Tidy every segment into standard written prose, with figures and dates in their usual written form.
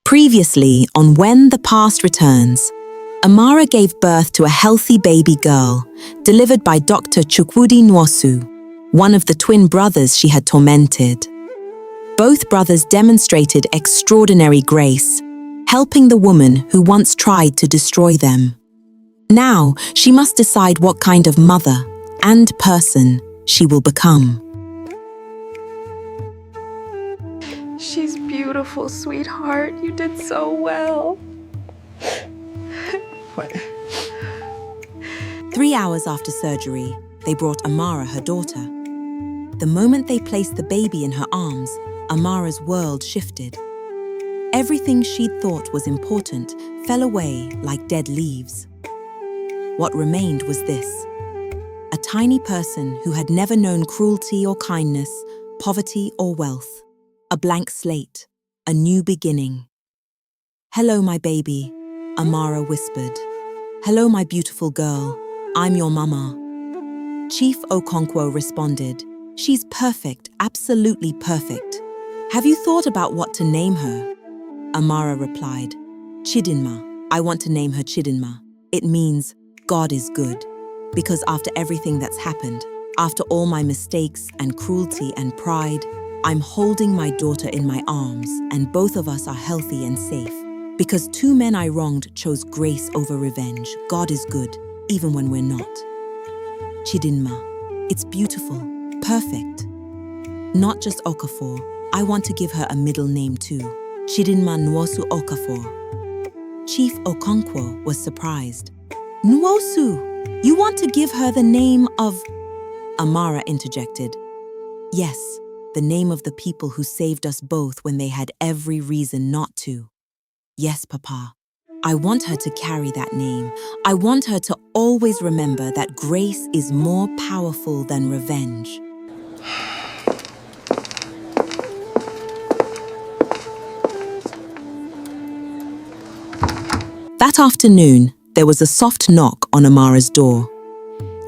Previously on When the Past Returns, Amara gave birth to a healthy baby girl, delivered by Dr. Chidera Nwosu, one of the twin brothers she had tormented. Both brothers demonstrated extraordinary grace, helping the woman who once tried to destroy them. Now, she must decide what kind of mother and person she will become. She's beautiful, sweetheart. You did so well. What? 3 hours after surgery, they brought Amara her daughter. The moment they placed the baby in her arms, Amara's world shifted. Everything she'd thought was important fell away like dead leaves. What remained was this: a tiny person who had never known cruelty or kindness, poverty or wealth. A blank slate, a new beginning. "Hello, my baby," Amara whispered. "Hello, my beautiful girl. I'm your mama." Chief Okonkwo responded, "She's perfect, absolutely perfect. Have you thought about what to name her?" Amara replied, "Chidinma. I want to name her Chidinma. It means God is good. Because after everything that's happened, after all my mistakes and cruelty and pride, I'm holding my daughter in my arms, and both of us are healthy and safe. Because 2 men I wronged chose grace over revenge. God is good, even when we're not. Chidinma. It's beautiful, perfect. Not just Okafor. I want to give her a middle name too. Chidinma NWOSU-Okafor." Chief Okonkwo was surprised. "Nwosu, you want to give her the name of..." Amara interjected. "Yes. The name of the people who saved us both when they had every reason not to. Yes, Papa. I want her to carry that name. I want her to always remember that grace is more powerful than revenge." That afternoon, there was a soft knock on Amara's door.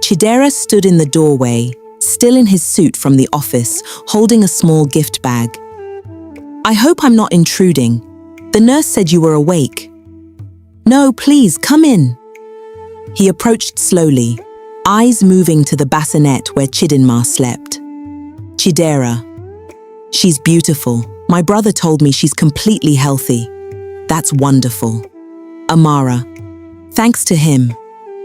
Chidera stood in the doorway, still in his suit from the office, holding a small gift bag. "I hope I'm not intruding. The nurse said you were awake." "No, please, come in." He approached slowly, eyes moving to the bassinet where Chidinma slept. "Chidera. She's beautiful. My brother told me she's completely healthy. That's wonderful." "Amara. Thanks to him.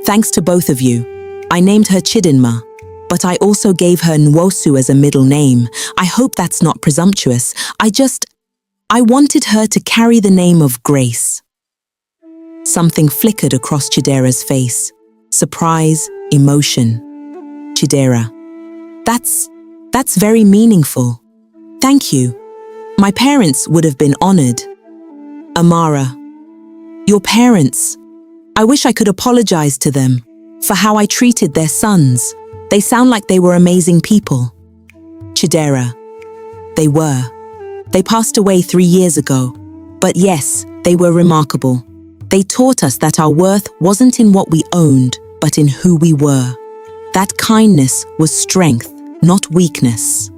Thanks to both of you. I named her Chidinma. But I also gave her Nwosu as a middle name. I hope that's not presumptuous. I wanted her to carry the name of grace." Something flickered across Chidera's face. Surprise, emotion. "Chidera. That's very meaningful. Thank you. My parents would have been honored." "Amara. Your parents. I wish I could apologize to them for how I treated their sons. They sound like they were amazing people." "Chidera. They were. They passed away 3 years ago. But yes, they were remarkable. They taught us that our worth wasn't in what we owned, but in who we were. That kindness was strength, not weakness."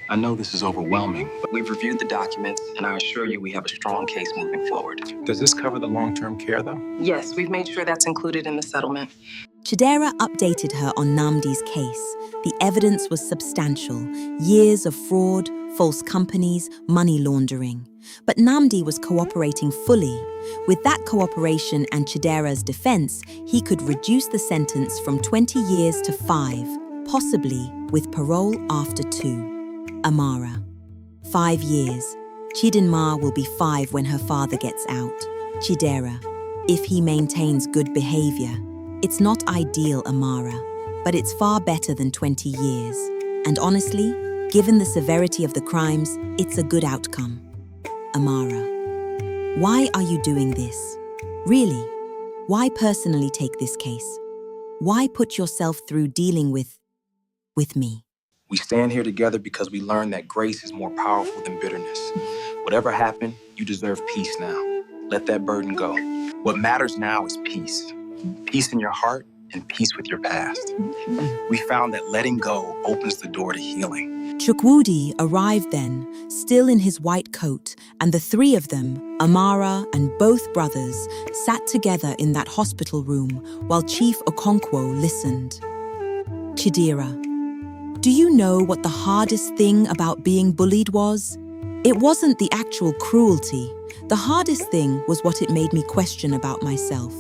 I know this is overwhelming, but we've reviewed the documents, and I assure you we have a strong case moving forward. Does this cover the long-term care, though? Yes, we've made sure that's included in the settlement. Chidera updated her on Nnamdi's case. The evidence was substantial: years of fraud, false companies, money laundering. But Nnamdi was cooperating fully. With that cooperation and Chidera's defense, he could reduce the sentence from 20 years to 5, possibly with parole after 2. Amara. 5 years. Chidinma will be 5 when her father gets out. Chidera. If he maintains good behavior. It's not ideal, Amara, but it's far better than 20 years. And honestly, given the severity of the crimes, it's a good outcome. Amara. Why are you doing this? Really? Why personally take this case? Why put yourself through dealing with me? We stand here together because we learned that grace is more powerful than bitterness. Whatever happened, you deserve peace now. Let that burden go. What matters now is peace. Peace in your heart and peace with your past. We found that letting go opens the door to healing. Chukwudi arrived then, still in his white coat, and the three of them, Amara and both brothers, sat together in that hospital room while Chief Okonkwo listened. Chidera, do you know what the hardest thing about being bullied was? It wasn't the actual cruelty. The hardest thing was what it made me question about myself.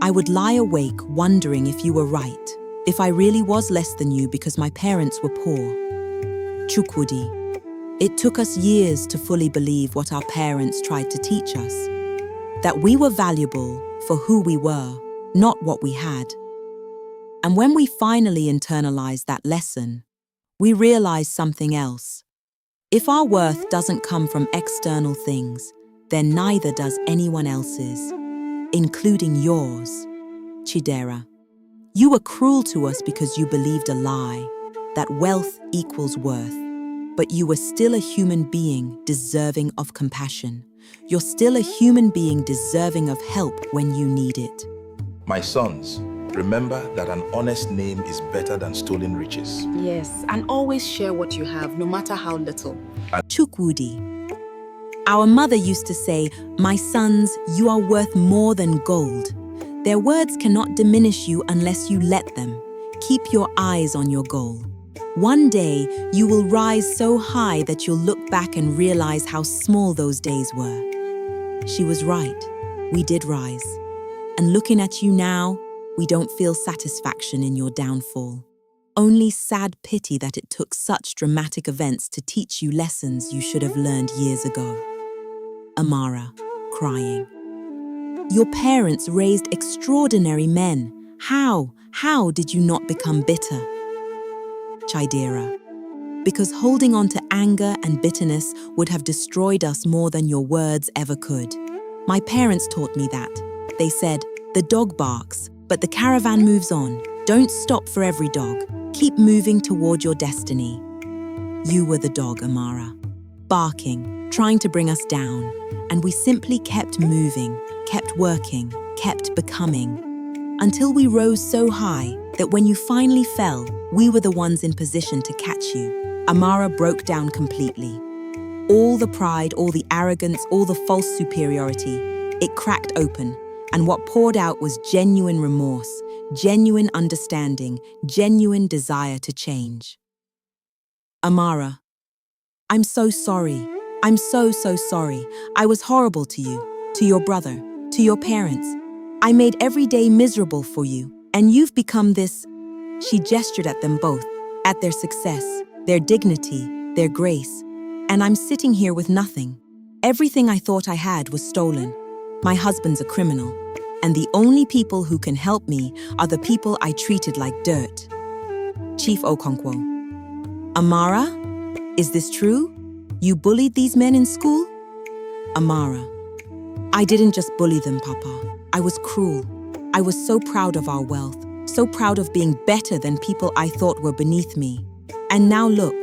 I would lie awake wondering if you were right, if I really was less than you because my parents were poor. Chukwudi, it took us years to fully believe what our parents tried to teach us, that we were valuable for who we were, not what we had. And when we finally internalized that lesson, we realized something else. If our worth doesn't come from external things, then neither does anyone else's, including yours. Chidera, you were cruel to us because you believed a lie, that wealth equals worth. But you were still a human being deserving of compassion. You're still a human being deserving of help when you need it. My sons, remember that an honest name is better than stolen riches. Yes, and always share what you have, no matter how little. Chukwudi, our mother used to say, "My sons, you are worth more than gold." Their words cannot diminish you unless you let them. Keep your eyes on your goal. One day, you will rise so high that you'll look back and realize how small those days were. She was right. We did rise. And looking at you now, we don't feel satisfaction in your downfall. Only sad pity that it took such dramatic events to teach you lessons you should have learned years ago. Amara, crying. Your parents raised extraordinary men. How did you not become bitter? Chidera, because holding on to anger and bitterness would have destroyed us more than your words ever could. My parents taught me that. They said, the dog barks, but the caravan moves on. Don't stop for every dog. Keep moving toward your destiny. You were the dog, Amara, barking, trying to bring us down, and we simply kept moving, kept working, kept becoming, until we rose so high that when you finally fell, we were the ones in position to catch you. Amara broke down completely. All the pride, all the arrogance, all the false superiority, it cracked open, and what poured out was genuine remorse, genuine understanding, genuine desire to change. Amara, I'm so sorry. I'm so sorry. I was horrible to you, to your brother, to your parents. I made every day miserable for you, and you've become this. She gestured at them both, at their success, their dignity, their grace. And I'm sitting here with nothing. Everything I thought I had was stolen. My husband's a criminal, and the only people who can help me are the people I treated like dirt. Chief Okonkwo. Amara, is this true? You bullied these men in school? Amara. I didn't just bully them, Papa. I was cruel. I was so proud of our wealth, so proud of being better than people I thought were beneath me. And now look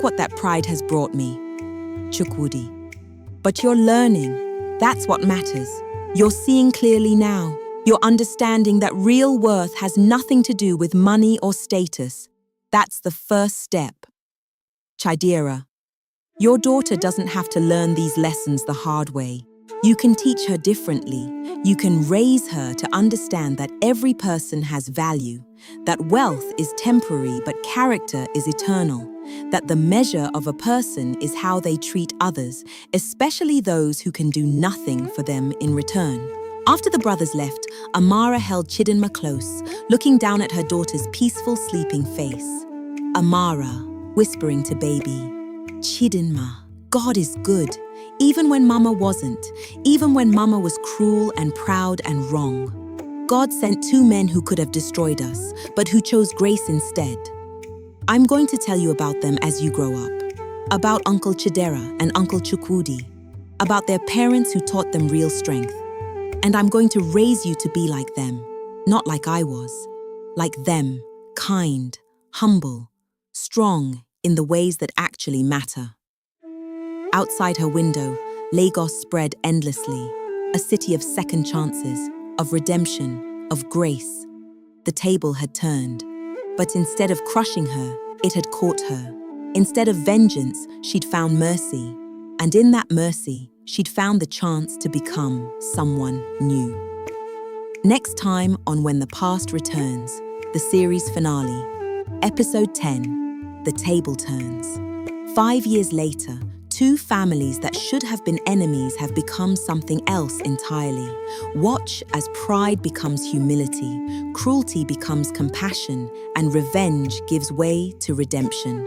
what that pride has brought me. Chukwudi. But you're learning. That's what matters. You're seeing clearly now. You're understanding that real worth has nothing to do with money or status. That's the first step. Chidera, your daughter doesn't have to learn these lessons the hard way. You can teach her differently. You can raise her to understand that every person has value, that wealth is temporary but character is eternal, that the measure of a person is how they treat others, especially those who can do nothing for them in return. After the brothers left, Amara held Chidinma close, looking down at her daughter's peaceful sleeping face. Amara, whispering to baby, Chidinma, God is good. Even when Mama wasn't, even when Mama was cruel and proud and wrong. God sent two men who could have destroyed us, but who chose grace instead. I'm going to tell you about them as you grow up. About Uncle Chidera and Uncle Chukwudi. About their parents who taught them real strength. And I'm going to raise you to be like them, not like I was. Like them, kind, humble, strong in the ways that actually matter. Outside her window, Lagos spread endlessly, a city of second chances, of redemption, of grace. The table had turned, but instead of crushing her, it had caught her. Instead of vengeance, she'd found mercy, and in that mercy, she'd found the chance to become someone new. Next time on When the Past Returns, the series finale, Episode 10, The Table Turns. 5 years later, two families that should have been enemies have become something else entirely. Watch as pride becomes humility, cruelty becomes compassion, and revenge gives way to redemption.